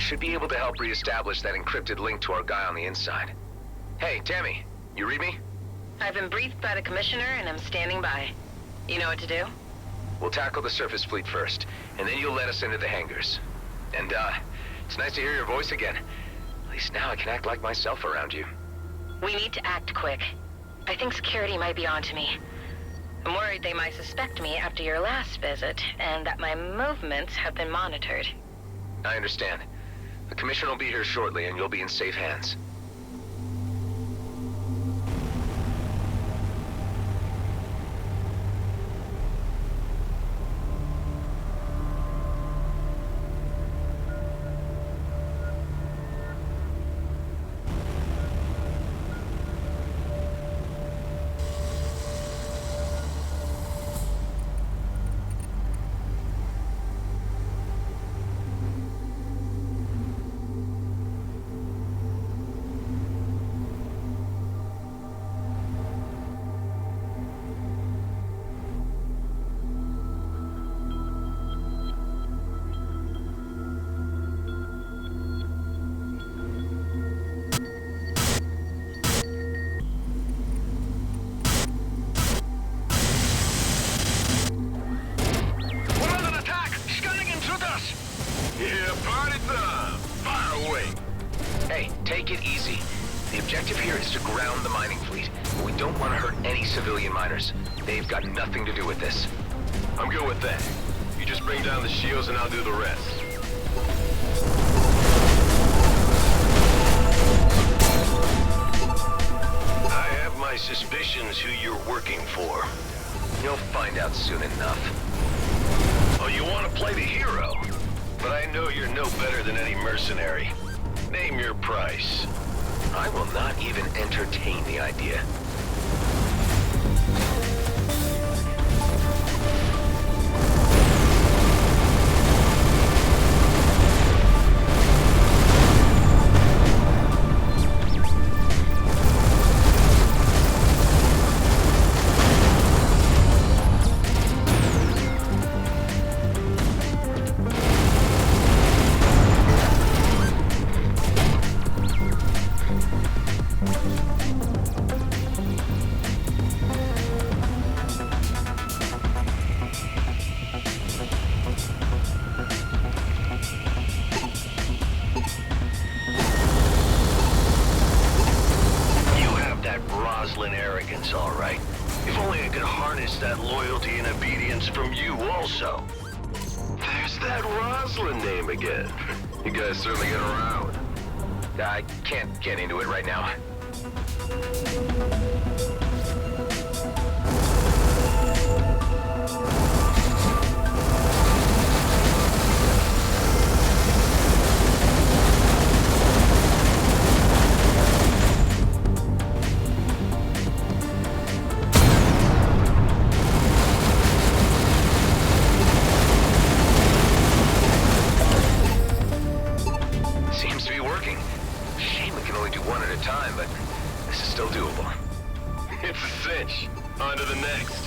should be able to help reestablish that encrypted link to our guy on the inside. Hey, Tammy, you read me? I've been briefed by the commissioner and I'm standing by. You know what to do? We'll tackle the surface fleet first, and then you'll let us into the hangars. And, it's nice to hear your voice again. At least now I can act like myself around you. We need to act quick. I think security might be onto me. I'm worried they might suspect me after your last visit, and that my movements have been monitored. I understand. The Commissioner will be here shortly, and you'll be in safe hands. Take it easy. The objective here is to ground the mining fleet, but we don't want to hurt any civilian miners. They've got nothing to do with this. I'm good with that. You just bring down the shields and I'll do the rest. I have my suspicions who you're working for. You'll find out soon enough. Oh, you want to play the hero? But I know you're no better than any mercenary. Name your price. I will not even entertain the idea. Arrogance, all right. If only I could harness that loyalty and obedience from you also. There's that Roslyn name again. You guys certainly get around. I can't get into it right now. It's a cinch. On to the next.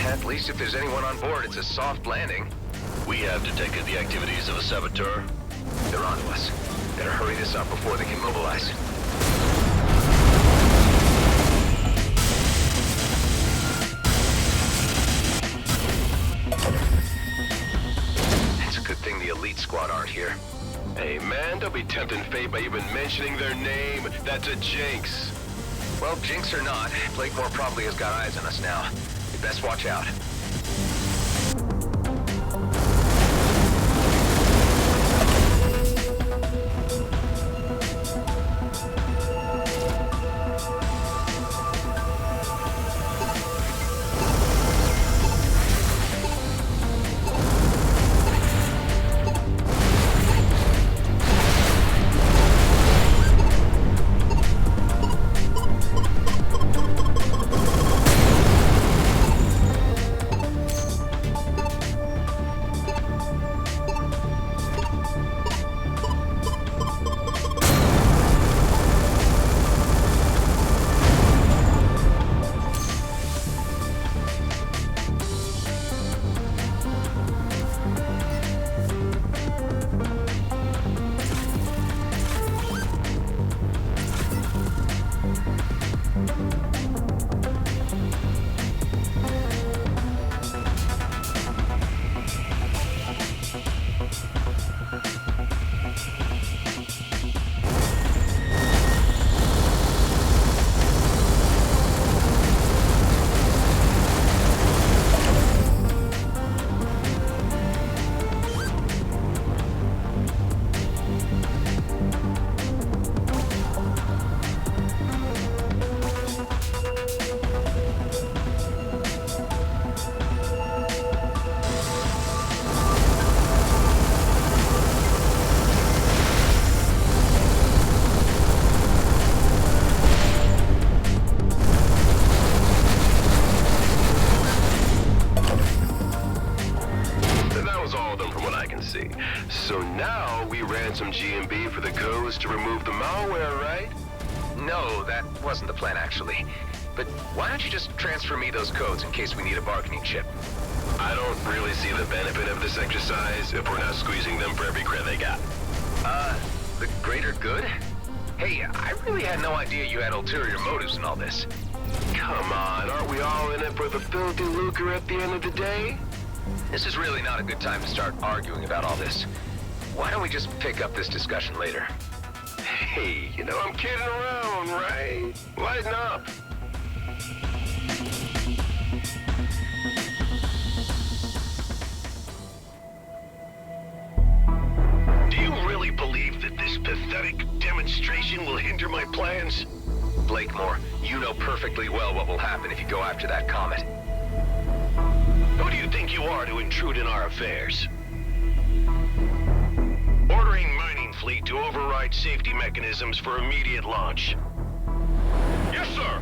At least if there's anyone on board, it's a soft landing. We have detected the activities of a saboteur. They're on to us. Better hurry this up before they can mobilize. Elite squad aren't here. Hey man, don't be tempting fate by even mentioning their name. That's a jinx. Well, jinx or not, Blakemore probably has got eyes on us now. You best watch out. wasn't the plan, actually. But why don't you just transfer me those codes in case we need a bargaining chip? I don't really see the benefit of this exercise if we're not squeezing them for every credit they got. The greater good? Hey, I really had no idea you had ulterior motives in all this. Come on, aren't we all in it for the filthy lucre at the end of the day? This is really not a good time to start arguing about all this. Why don't we just pick up this discussion later? Hey, you know I'm kidding around, right? Lighten up. Do you really believe that this pathetic demonstration will hinder my plans? Blakemore, you know perfectly well what will happen if you go after that comet. Who do you think you are to intrude in our affairs? Ordering mining fleet to override safety mechanisms for immediate launch. Yes, sir!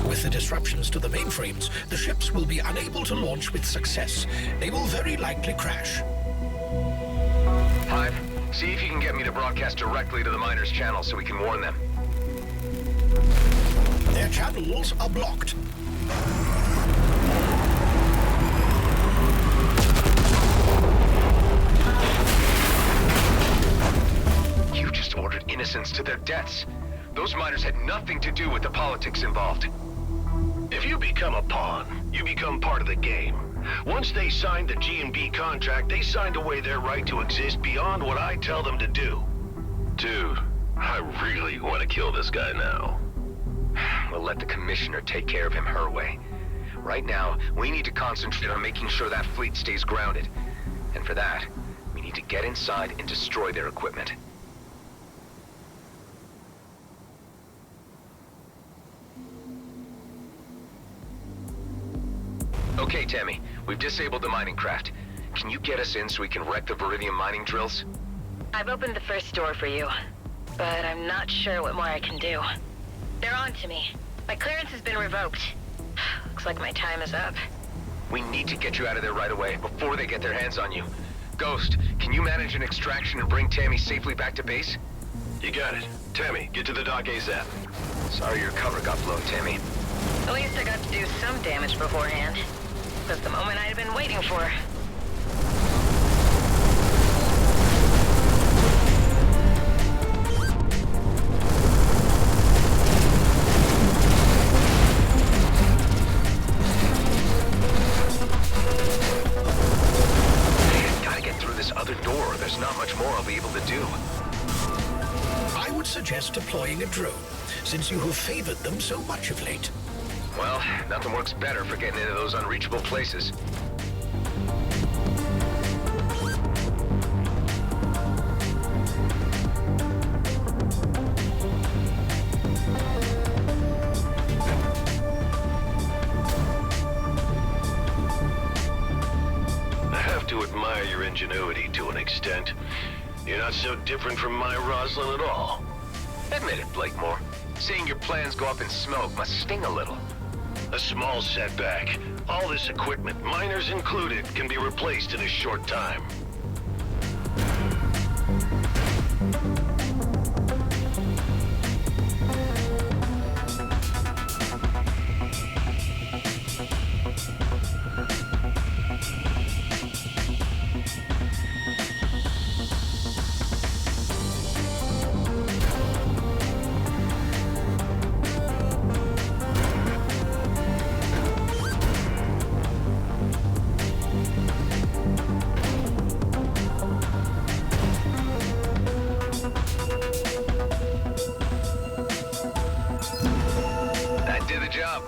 With the disruptions to the mainframes, the ships will be unable to launch with success. They will very likely crash. Hive, see if you can get me to broadcast directly to the miners' channel so we can warn them. Their channels are blocked. You just ordered innocents to their deaths. Those miners had nothing to do with the politics involved. If you become a pawn, you become part of the game. Once they signed the G&B contract, they signed away their right to exist beyond what I tell them to do. Dude, I really want to kill this guy now. We'll let the Commissioner take care of him her way. Right now, we need to concentrate on making sure that fleet stays grounded. And for that, we need to get inside and destroy their equipment. Okay, Tammy, we've disabled the mining craft. Can you get us in so we can wreck the Viridium mining drills? I've opened the first door for you, but I'm not sure what more I can do. They're on to me. My clearance has been revoked. Looks like my time is up. We need to get you out of there right away, before they get their hands on you. Ghost, can you manage an extraction and bring Tammy safely back to base? You got it. Tammy, get to the dock ASAP. Sorry your cover got blown, Tammy. At least I got to do some damage beforehand. That's the moment I'd been waiting for. Gotta get through this other door. There's not much more I'll be able to do. I would suggest deploying a drone, since you have favored them so much of late. Well, nothing works better for getting into those unreachable places. I have to admire your ingenuity to an extent. You're not so different from my Rosalind at all. Admit it, Blakemore. Seeing your plans go up in smoke must sting a little. A small setback. All this equipment, miners included, can be replaced in a short time. That did the job.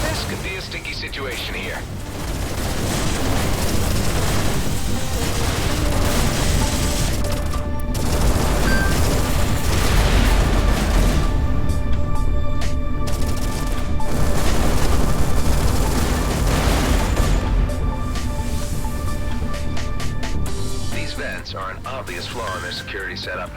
This could be a sticky situation here. Are an obvious flaw in their security setup.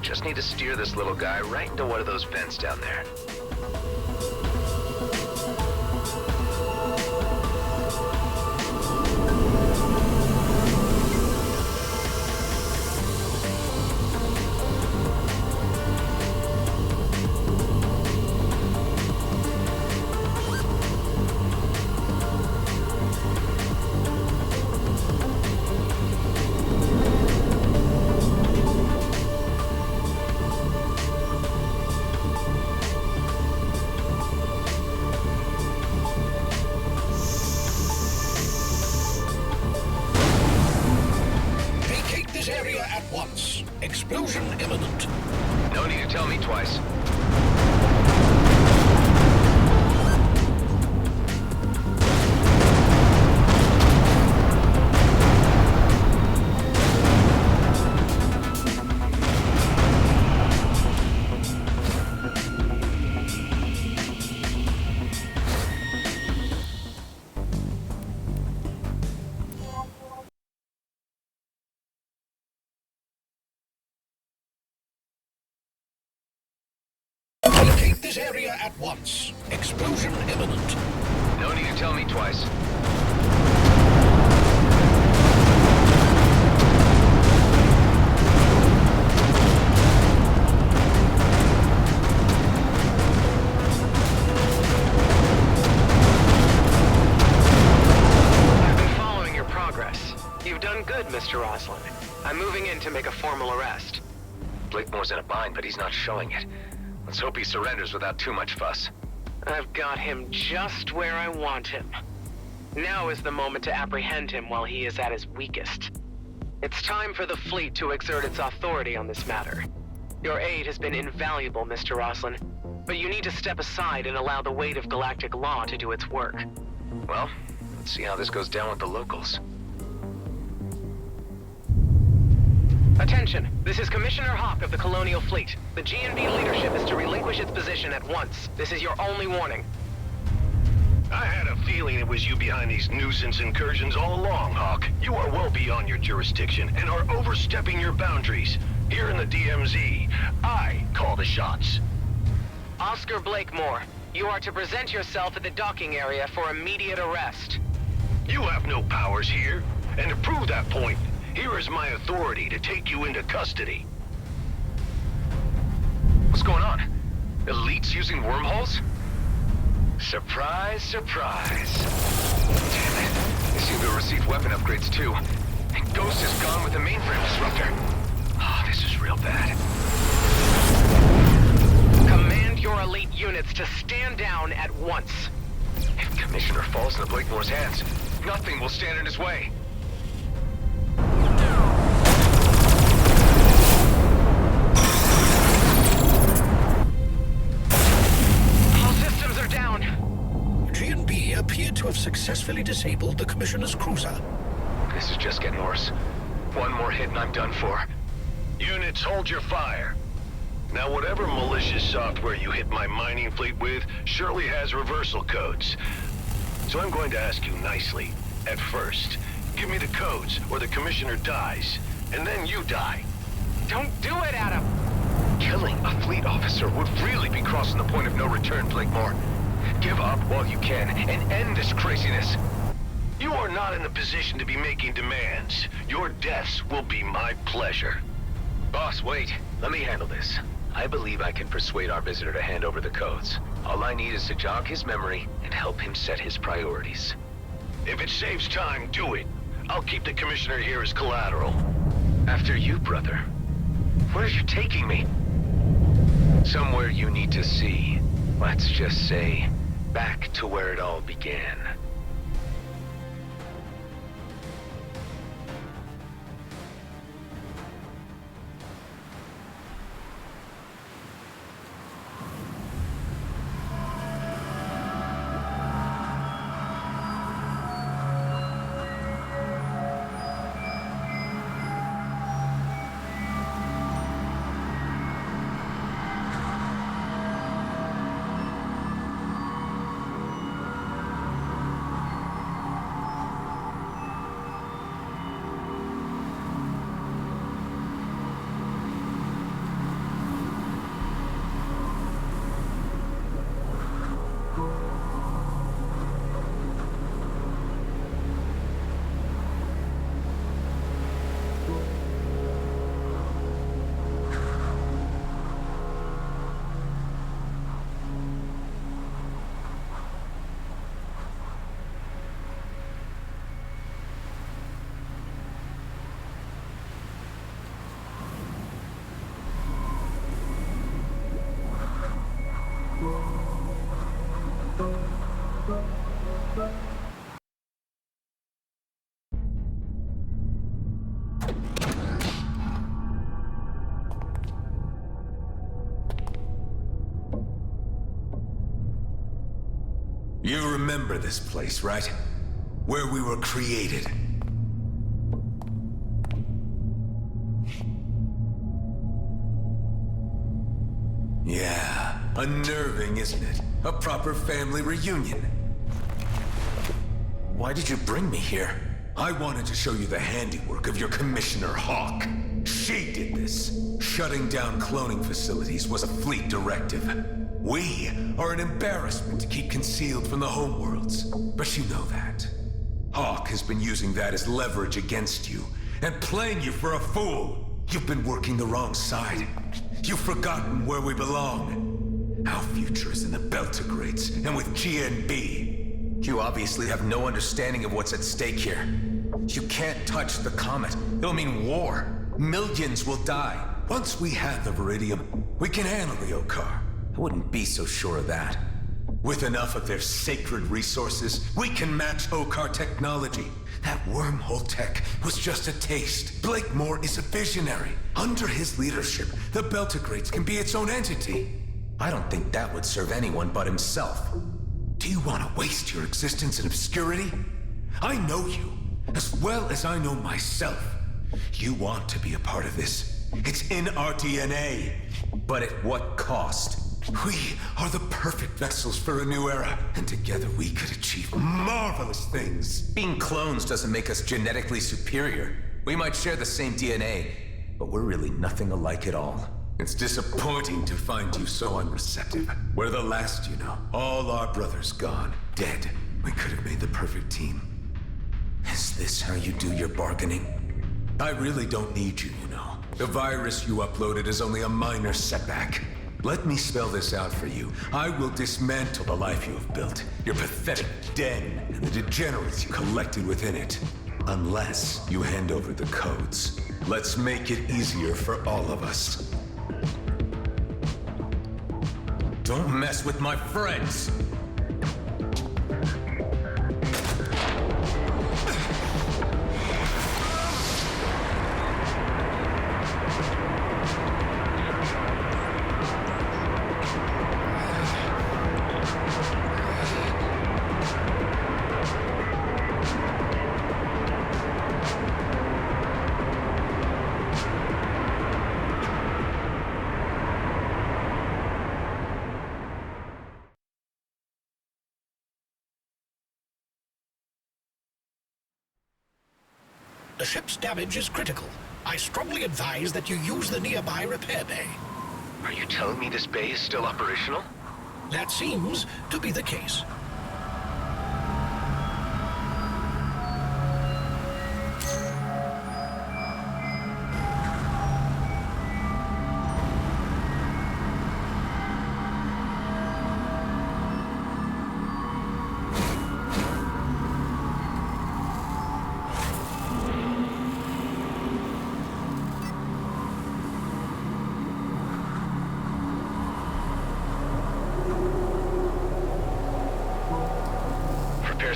just need to steer this little guy right into one of those vents down there. Explosion imminent. No need to tell me twice. Vacate this area at once. Explosion imminent. No need to tell me twice. I've been following your progress. You've done good, Mr. Roslin. I'm moving in to make a formal arrest. Blakemore's in a bind, but he's not showing it. Let's hope he surrenders without too much fuss. I've got him just where I want him. Now is the moment to apprehend him while he is at his weakest. It's time for the fleet to exert its authority on this matter. Your aid has been invaluable, Mr. Roslin, but you need to step aside and allow the weight of galactic law to do its work. Well, let's see how this goes down with the locals. Attention, this is Commissioner Hawk of the Colonial Fleet. The GNB leadership is to relinquish its position at once. This is your only warning. I had a feeling it was you behind these nuisance incursions all along, Hawk. You are well beyond your jurisdiction and are overstepping your boundaries. Here in the DMZ, I call the shots. Oscar Blakemore, you are to present yourself at the docking area for immediate arrest. You have no powers here, and to prove that point, here is my authority to take you into custody. What's going on? Elites using wormholes? Surprise, surprise. Damn it. They seem to have received weapon upgrades too. And Ghost is gone with the mainframe disruptor. Oh, this is real bad. Command your elite units to stand down at once. If Commissioner falls into Blakemore's hands, nothing will stand in his way. GNB appeared to have successfully disabled the Commissioner's cruiser. This is just getting worse. One more hit and I'm done for. Units, hold your fire. Now, whatever malicious software you hit my mining fleet with surely has reversal codes. So I'm going to ask you nicely, at first, give me the codes or the Commissioner dies, and then you die. Don't do it, Adam! Killing a fleet officer would really be crossing the point of no return, Blakemore. Give up while you can and end this craziness. You are not in a position to be making demands. Your deaths will be my pleasure. Boss, wait. Let me handle this. I believe I can persuade our visitor to hand over the codes. All I need is to jog his memory and help him set his priorities. If it saves time, do it. I'll keep the Commissioner here as collateral. After you, brother. Where are you taking me? Somewhere you need to see. Let's just say, back to where it all began. remember this place, right? Where we were created. Yeah, unnerving, isn't it? A proper family reunion. Why did you bring me here? I wanted to show you the handiwork of your Commissioner Hawk. She did this. Shutting down cloning facilities was a fleet directive. We are an embarrassment to keep concealed from the homeworlds, but you know that. Hawk has been using that as leverage against you, and playing you for a fool. You've been working the wrong side. You've forgotten where we belong. Our future is in the Beltigrades, and with GNB. You obviously have no understanding of what's at stake here. You can't touch the comet. It'll mean war. Millions will die. Once we have the Viridium, we can handle the Okar. I wouldn't be so sure of that. With enough of their sacred resources, we can match Okar technology. That wormhole tech was just a taste. Blakemore is a visionary. Under his leadership, the Beltigrades can be its own entity. I don't think that would serve anyone but himself. Do you want to waste your existence in obscurity? I know you, as well as I know myself. You want to be a part of this. It's in our DNA. But at what cost? We are the perfect vessels for a new era, and together we could achieve marvelous things. Being clones doesn't make us genetically superior. We might share the same DNA, but we're really nothing alike at all. It's disappointing to find you so unreceptive. We're the last, you know. All our brothers gone, dead. We could have made the perfect team. Is this how you do your bargaining? I really don't need you, you know. The virus you uploaded is only a minor setback. Let me spell this out for you. I will dismantle the life you have built, your pathetic den, and the degenerates you collected within it. Unless you hand over the codes. Let's make it easier for all of us. Don't mess with my friends! The ship's damage is critical. I strongly advise that you use the nearby repair bay. Are you telling me this bay is still operational? That seems to be the case.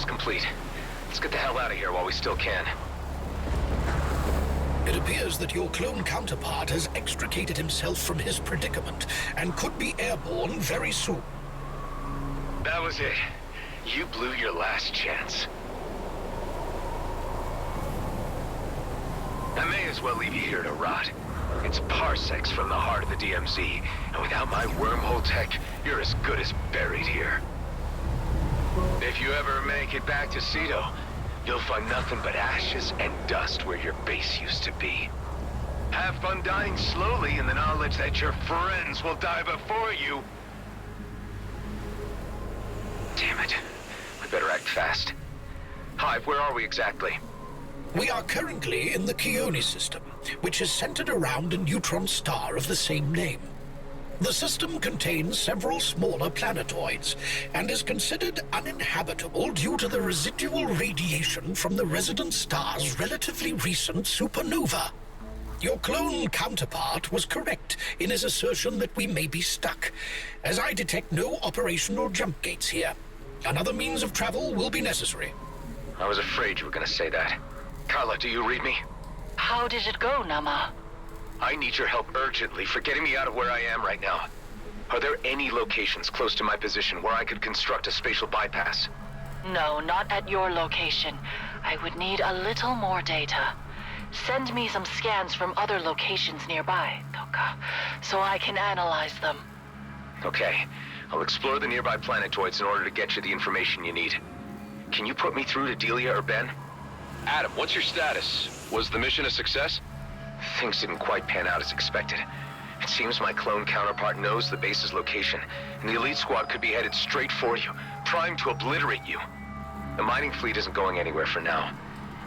Complete. Let's get the hell out of here while we still can. It appears that your clone counterpart has extricated himself from his predicament and could be airborne very soon. That was it. You blew your last chance. I may as well leave you here to rot. It's parsecs from the heart of the DMZ, and without my wormhole tech, you're as good as buried here. If you ever make it back to Cedo, you'll find nothing but ashes and dust where your base used to be. Have fun dying slowly in the knowledge that your friends will die before you. Damn it. We better act fast. Hive, where are we exactly? We are currently in the Keone system, which is centered around a neutron star of the same name. The system contains several smaller planetoids and is considered uninhabitable due to the residual radiation from the resident star's relatively recent supernova. Your clone counterpart was correct in his assertion that we may be stuck, as I detect no operational jump gates here. Another means of travel will be necessary. I was afraid you were gonna say that. Carla, do you read me? How did it go, Nama? I need your help urgently for getting me out of where I am right now. Are there any locations close to my position where I could construct a spatial bypass? No, not at your location. I would need a little more data. Send me some scans from other locations nearby, Toka, so I can analyze them. Okay. I'll explore the nearby planetoids in order to get you the information you need. Can you put me through to Delia or Ben? Adam, what's your status? Was the mission a success? Things didn't quite pan out as expected. It seems my clone counterpart knows the base's location, and the elite squad could be headed straight for you, trying to obliterate you. The mining fleet isn't going anywhere for now.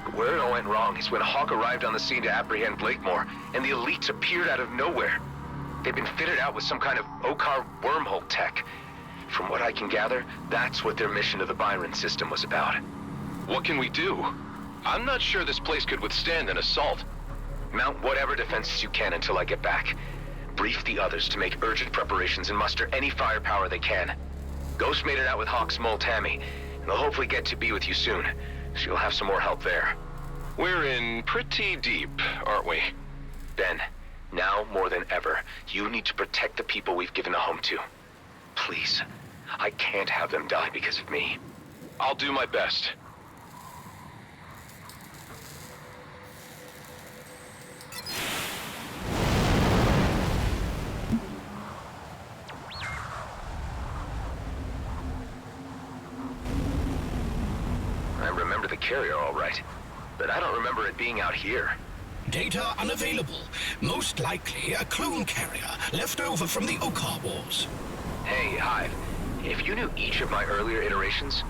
But where it all went wrong is when Hawk arrived on the scene to apprehend Blakemore, and the elites appeared out of nowhere. They've been fitted out with some kind of Okar wormhole tech. From what I can gather, that's what their mission to the Byron system was about. What can we do? I'm not sure this place could withstand an assault. Mount whatever defenses you can until I get back. Brief the others to make urgent preparations and muster any firepower they can. Ghost made it out with Hawk's mole Tammy, and they'll hopefully get to be with you soon, so you'll have some more help there. We're in pretty deep, aren't we? Ben, now more than ever, you need to protect the people we've given a home to. Please. I can't have them die because of me. I'll do my best. I remember the carrier all right, but I don't remember it being out here. Data unavailable. Most likely a clone carrier left over from the Okar Wars. Hey, Hive. If you knew each of my earlier iterations,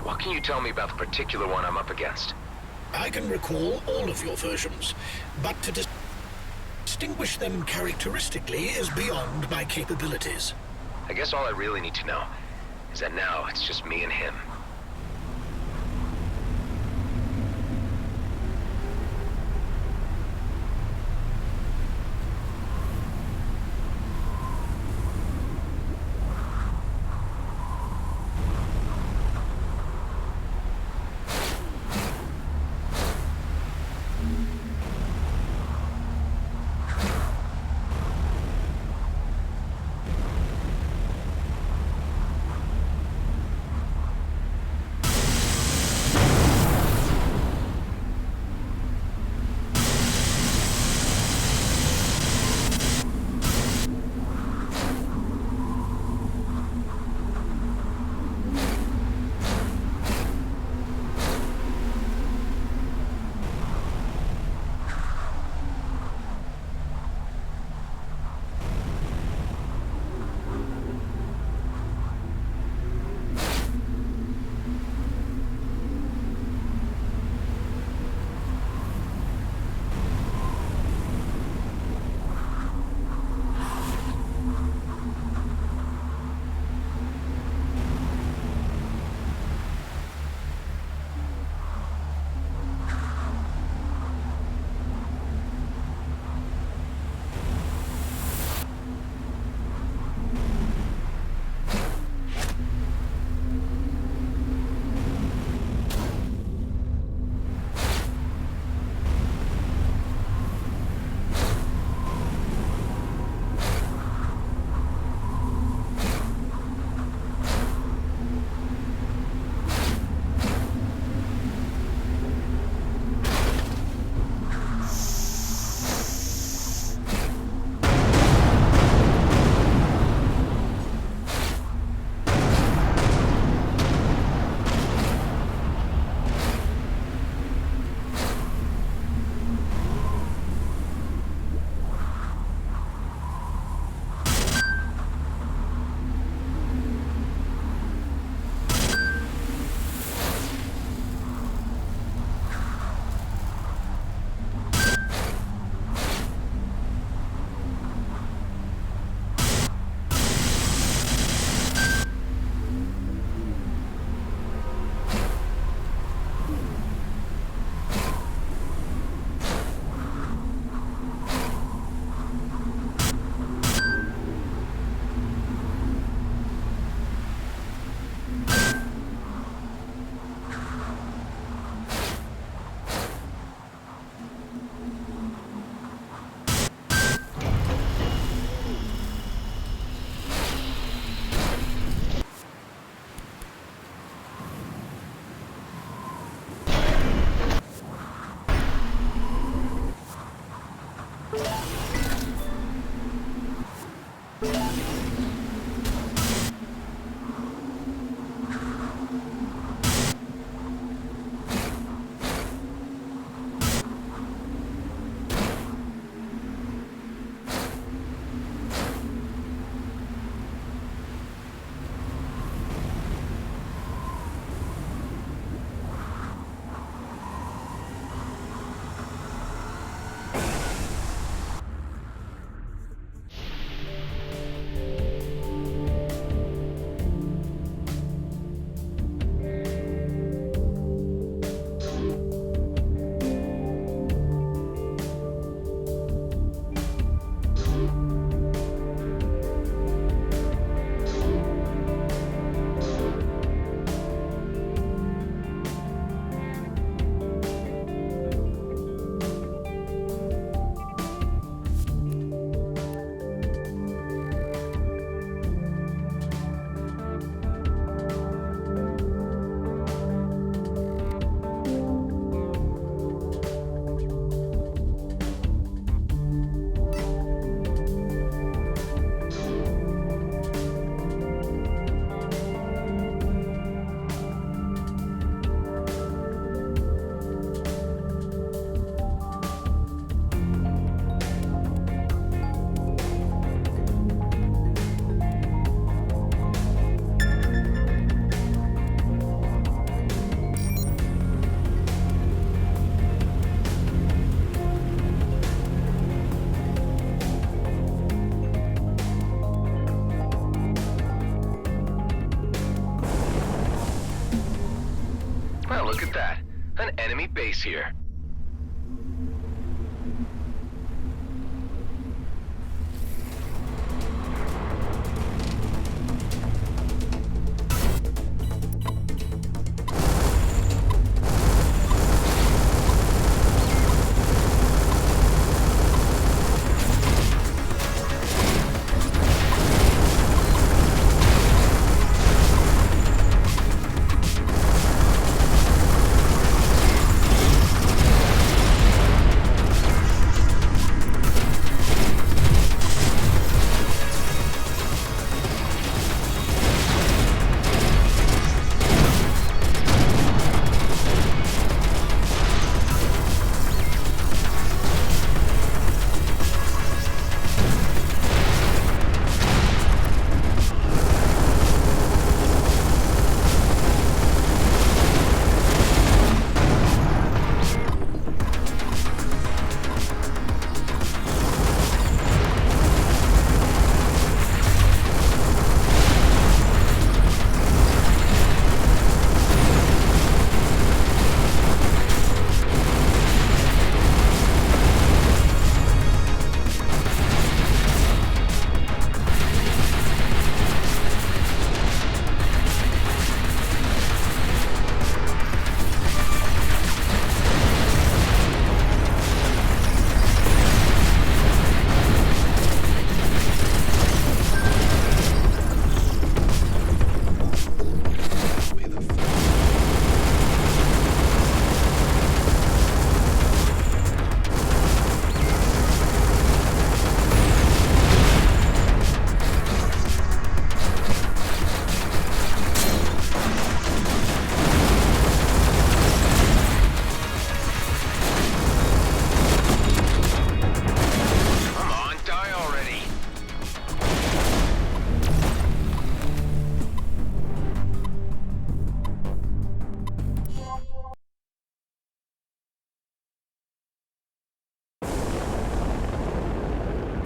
what can you tell me about the particular one I'm up against? I can recall all of your versions, but to distinguish them characteristically is beyond my capabilities. I guess all I really need to know is that now it's just me and him. Well, look at that. An enemy base here.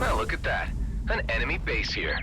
Well, look at that. An enemy base here.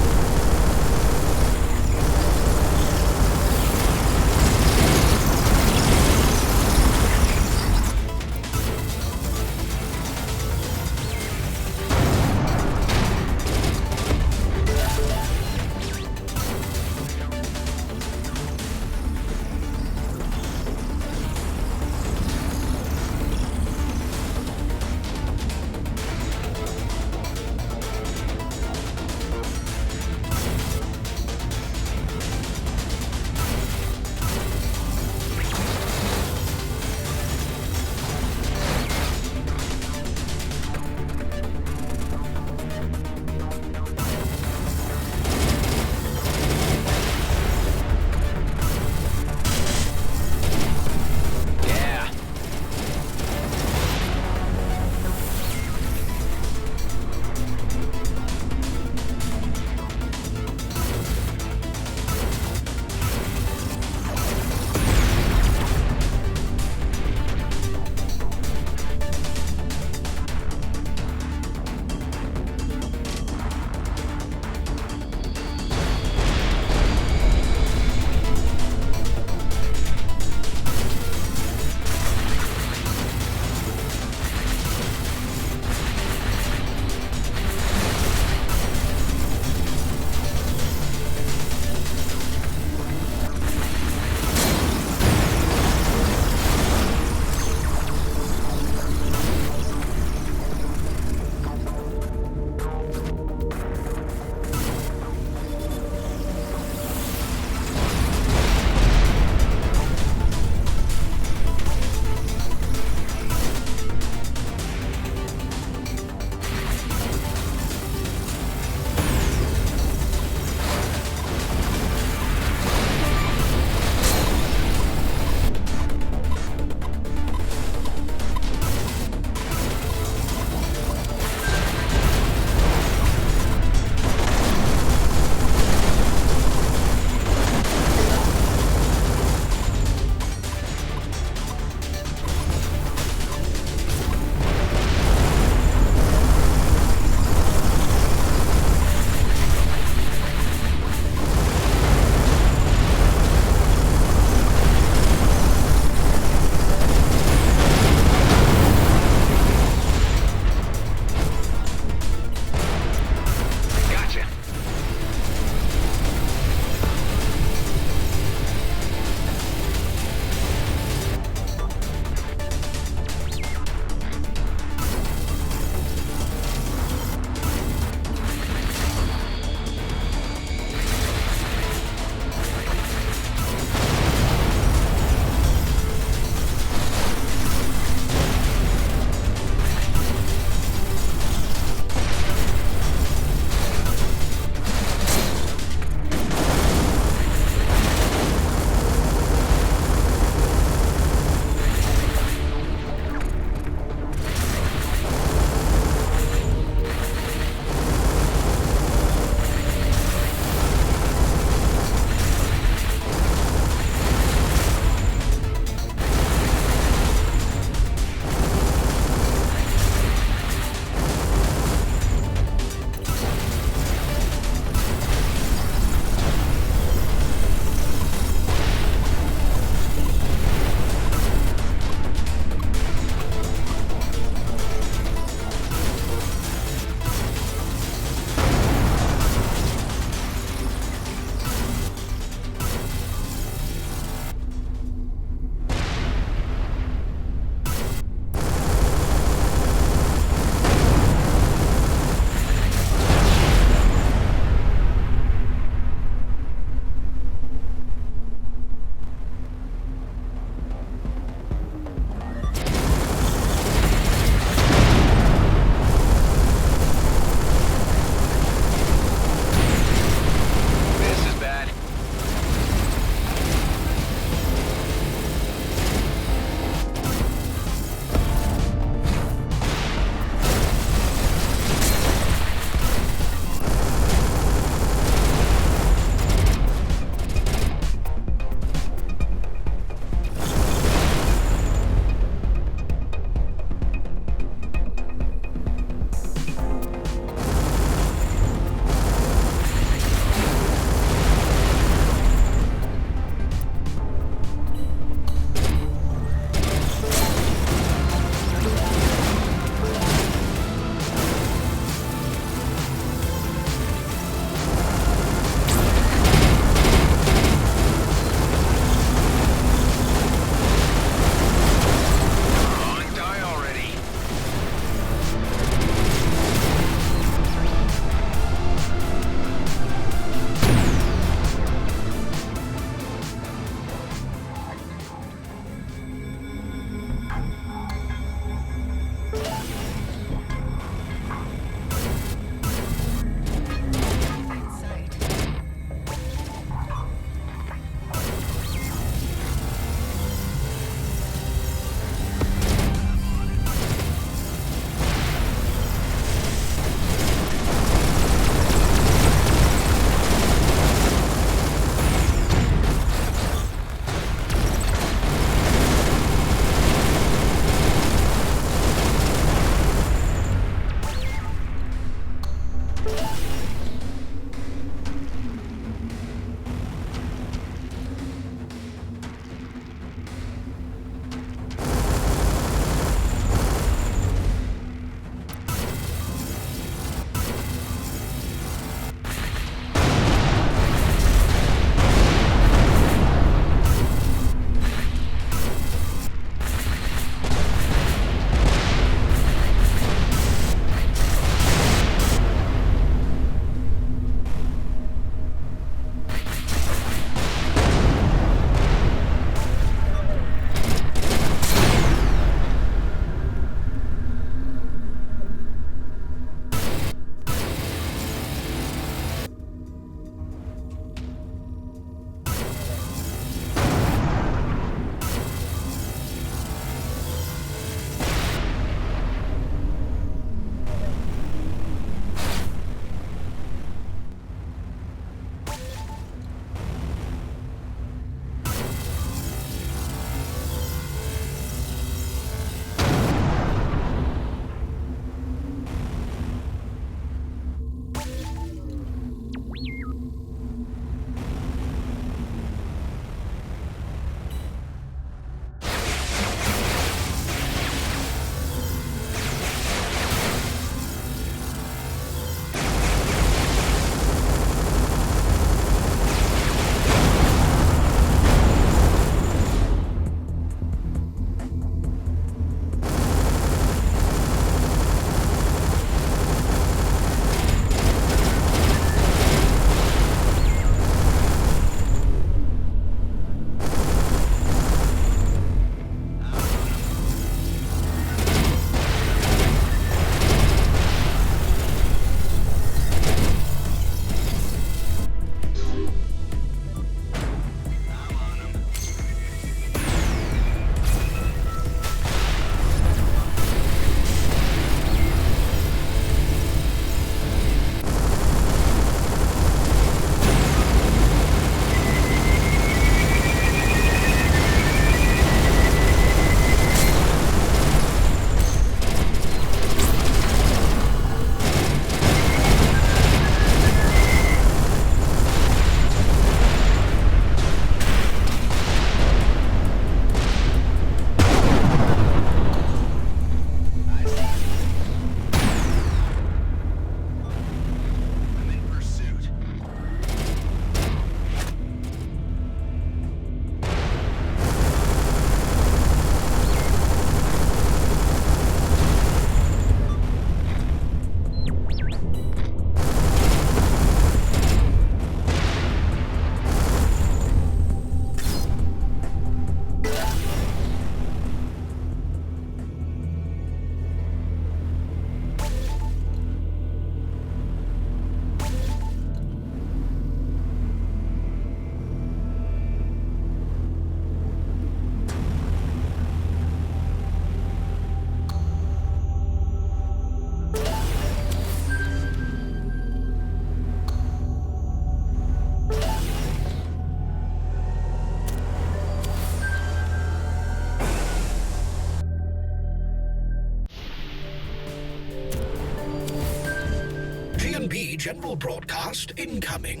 B general broadcast incoming.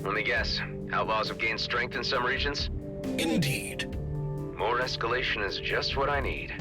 Let me guess. Outlaws have gained strength in some regions? Indeed. More escalation is just what I need.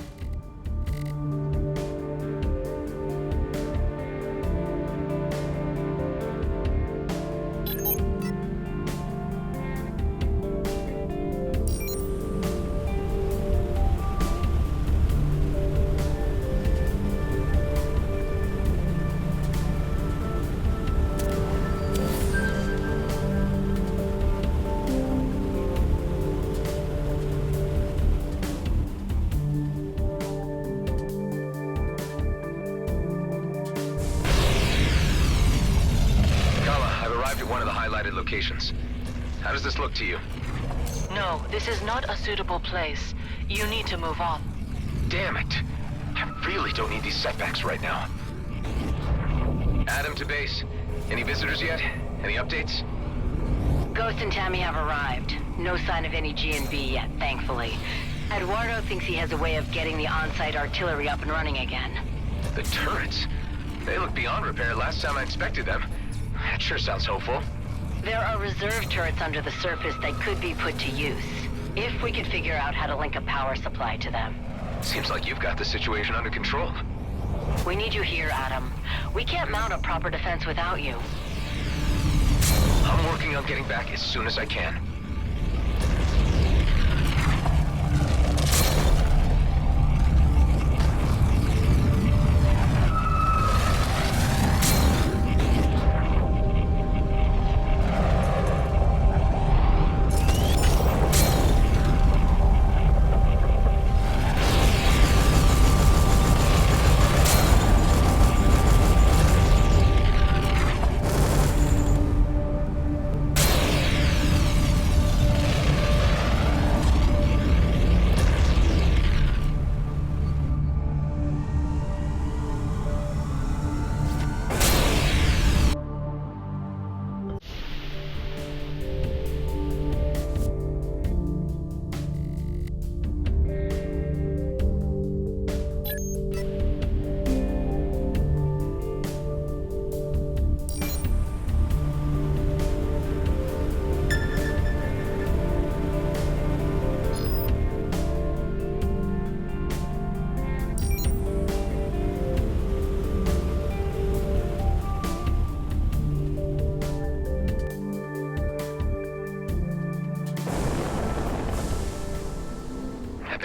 Locations. How does this look to you? No, this is not a suitable place. You need to move on. Damn it. I really don't need these setbacks right now. Adam to base. Any visitors yet? Any updates? Ghost and Tammy have arrived. No sign of any G&B yet, thankfully. Eduardo thinks he has a way of getting the on-site artillery up and running again. The turrets? They look beyond repair last time I inspected them. That sure sounds hopeful. There are reserve turrets under the surface that could be put to use, if we could figure out how to link a power supply to them. Seems like you've got the situation under control. We need you here, Adam. We can't mount a proper defense without you. I'm working on getting back as soon as I can.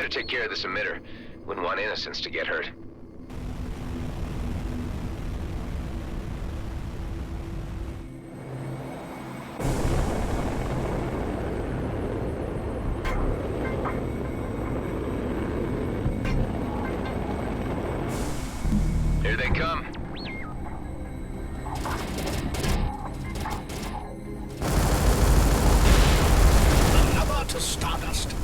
Take care of this emitter. Wouldn't want innocents to get hurt. Here they come. Another to Stardust.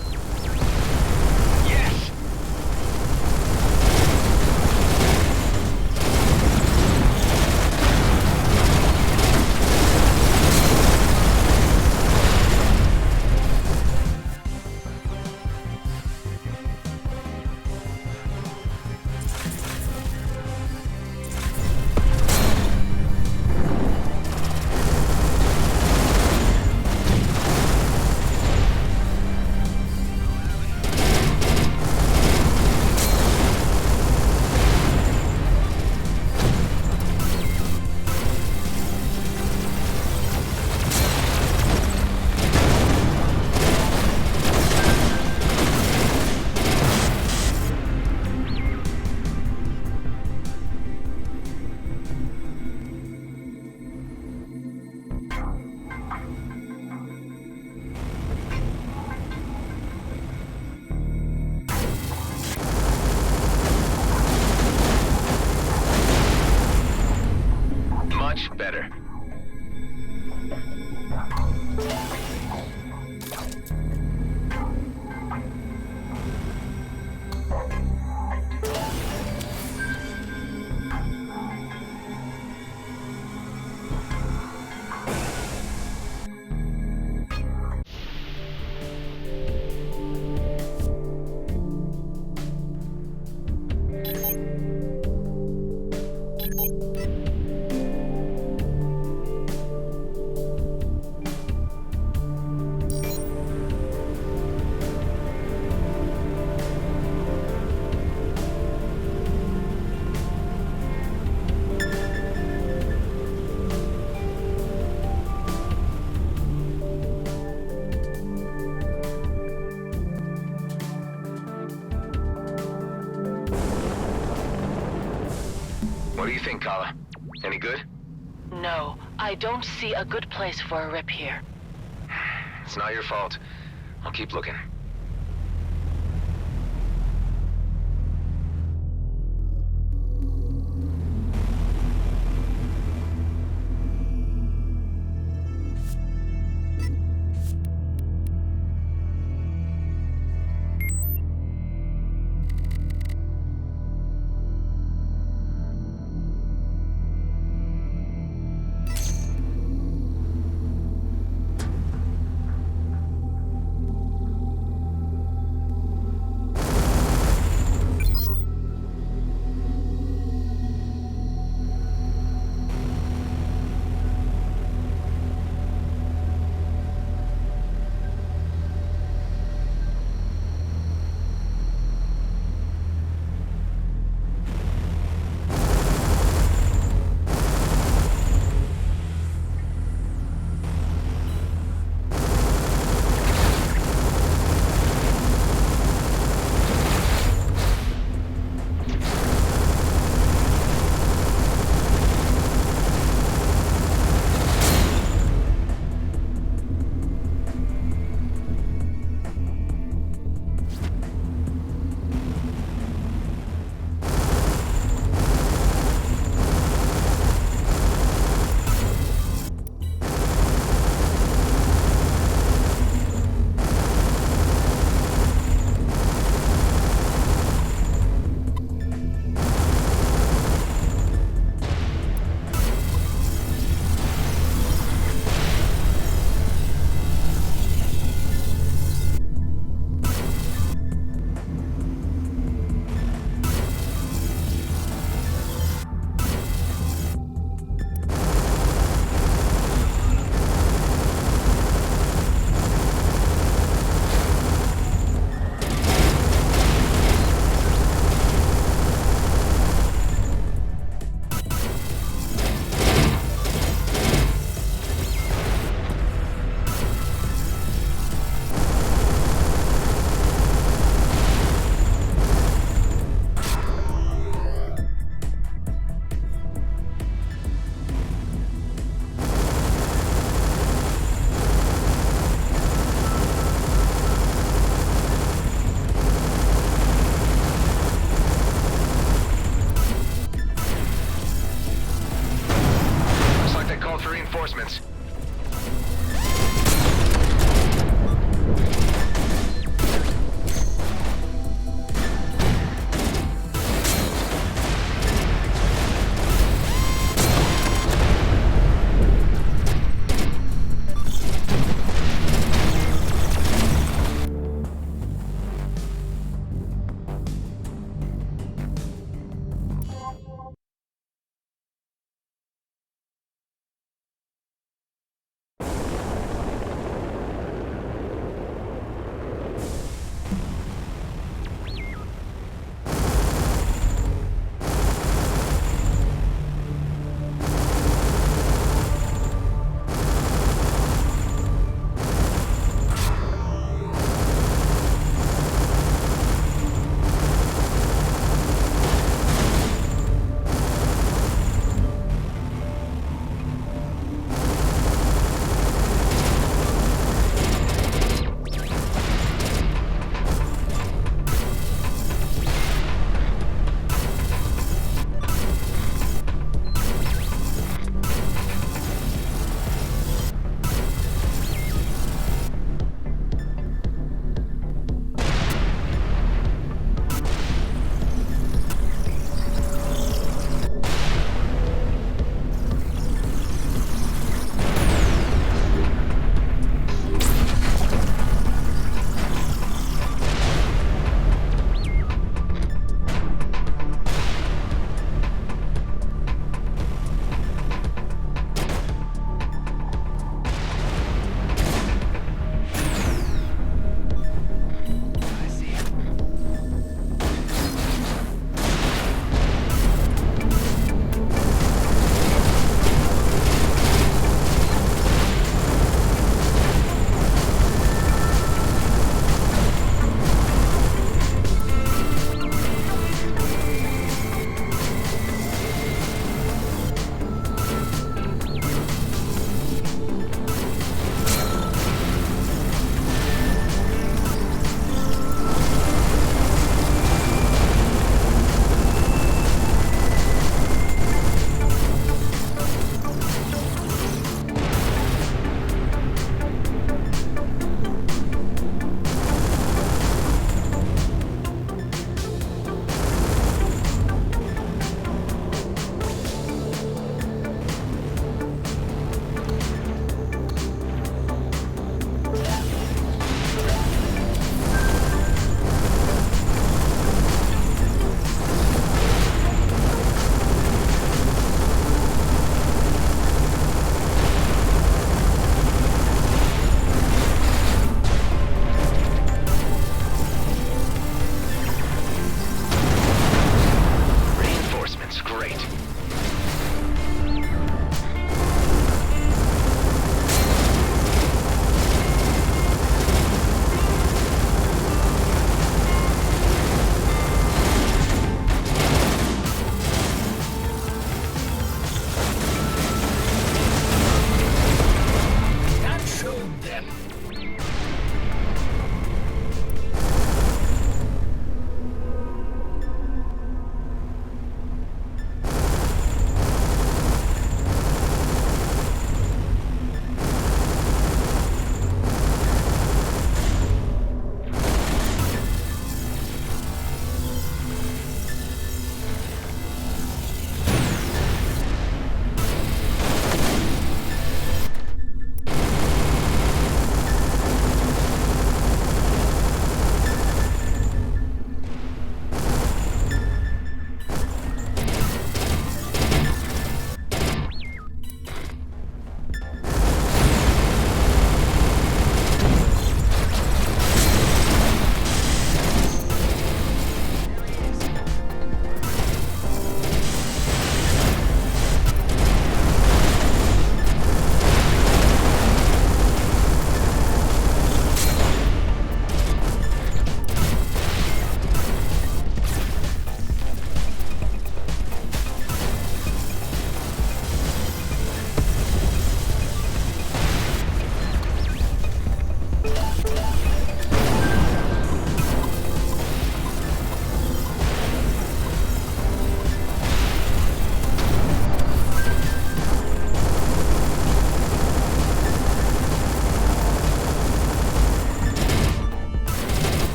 Better. think, Kala? Any good? No, I don't see a good place for a rip here. It's not your fault. I'll keep looking.